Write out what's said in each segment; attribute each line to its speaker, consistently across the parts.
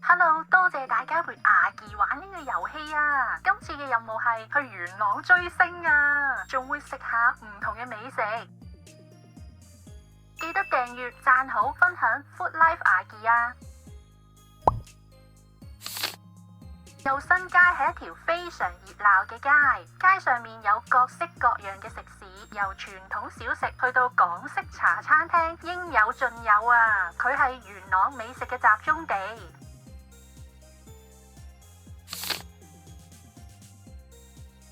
Speaker 1: Hello，多謝大家陪阿儀玩呢個遊戲啊！今次嘅任務係去元朗追星啊，仲會食下唔同嘅美食。記得訂閱、讚好、分享 Food Life 阿儀啊！又新街係一條非常熱鬧嘅街，街上面有各式各樣嘅食肆，由傳統小食去到港式茶餐廳，應有盡有啊！佢係元朗美食嘅集中地。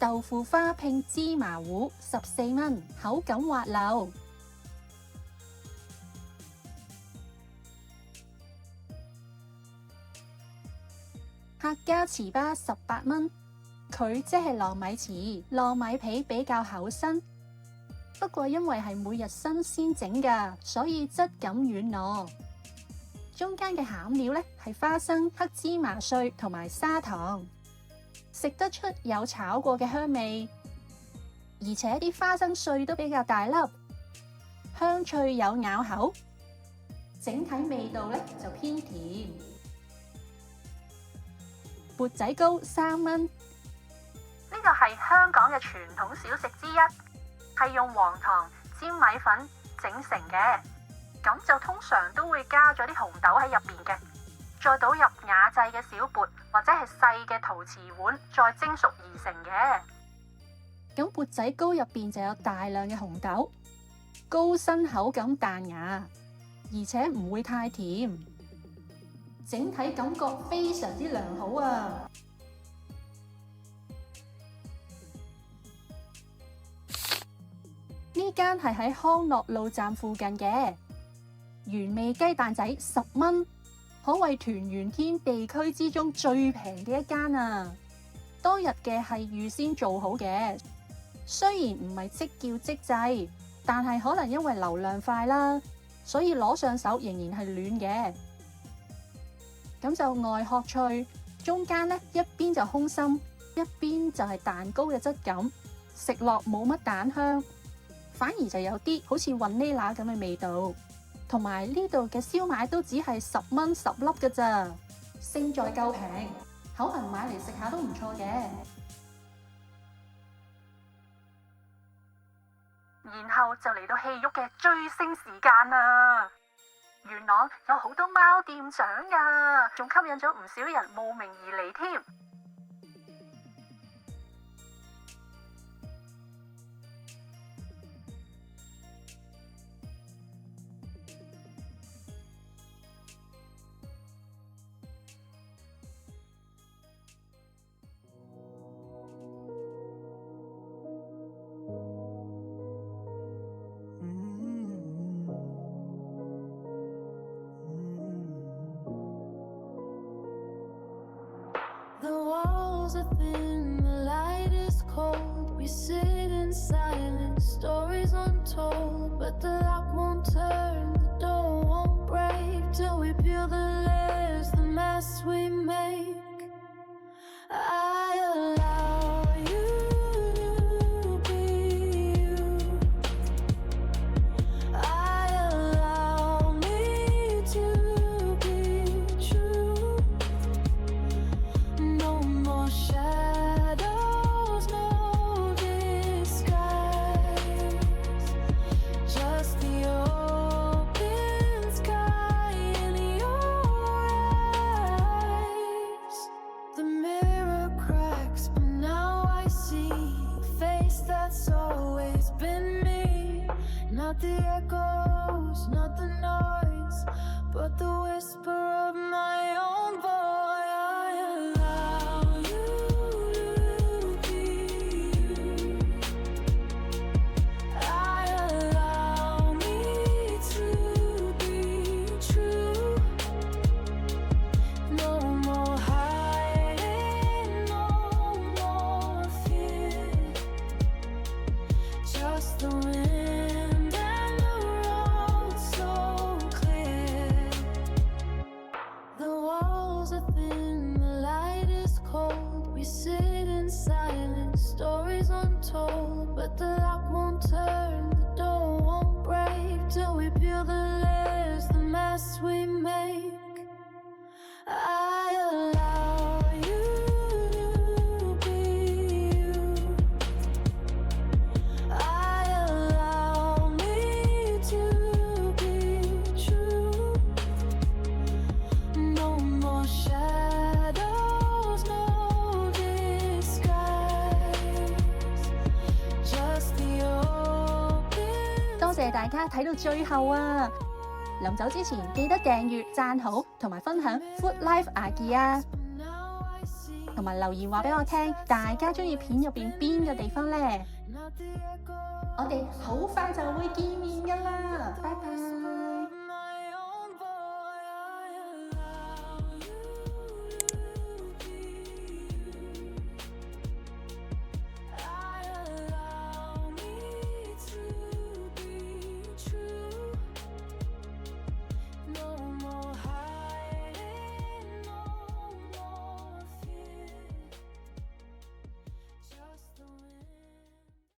Speaker 2: 豆腐花拼芝麻糊14蚊，口感滑溜。客家糍粑18蚊，佢即係糯米糍，糯米皮比較厚身，不過因為係每日新鮮整㗎，所以質感軟糯。中間嘅餡料呢係花生、黑芝麻碎同埋砂糖。食得出有炒過嘅香味，而且啲花生碎都比較大粒，香脆有咬口，整體味道呢就偏甜。缽仔糕3蚊，
Speaker 1: 呢個係香港嘅傳統小食之一，係用黃糖、粘米粉整成嘅，咁就通常都會加咗啲紅豆喺入邊嘅。再倒入雅製嘅小缽或者係細嘅陶瓷碗，再蒸熟而成嘅。
Speaker 2: 咁缽仔糕入邊就有大量嘅紅豆，糕身口感彈牙，而且唔會太甜，整體感覺非常之良好啊！呢間係喺康樂路站附近嘅原味雞蛋仔10蚊。可謂團圓天地區之中最平嘅一間啊！當日嘅係預先做好嘅，雖然唔係即叫即製，但係可能因為流量快啦，所以攞上手仍然係暖嘅。咁就外殼脆，中間呢一邊就空心，一邊就係蛋糕嘅質感，食落冇乜蛋香，反而就有啲好似雲呢拿咁嘅味道。同埋呢度嘅燒賣都只係10蚊10粒㗎咋，勝在夠平，口痕買嚟食下都唔錯嘅。
Speaker 1: 然後就嚟到戲肉嘅追星時間啦！元朗有好多貓店長㗎，仲吸引咗唔少人慕名而嚟添。
Speaker 3: The walls are thin, the light is cold. We sit in silence, stories untold. But the lock won't turn, the door won't break till we peel the layers, the mess we make. I allow you to be you. I allow me to be true. No more shadows, no disguise. Just the open sky in your eyes. The mirror cracks, but now I see a face that's always been me. Not the echoes, not the noise, but the whisper of my own voice. I allow you to be you. I allow me to be true. No more hiding, no more fear. Just the wind and the road so clear. The walls are thin, the light is cold. We sit in silence, stories untold. But the lock won't turn, the door won't break till we peel the layers, the mess we make. I
Speaker 2: 謝大家睇到最後啊！臨走之前記得訂閱、讚好同埋分享 Food Life 阿記啊！同埋留言話俾我聽，大家中意片入邊邊個地方呢？我哋好快就會見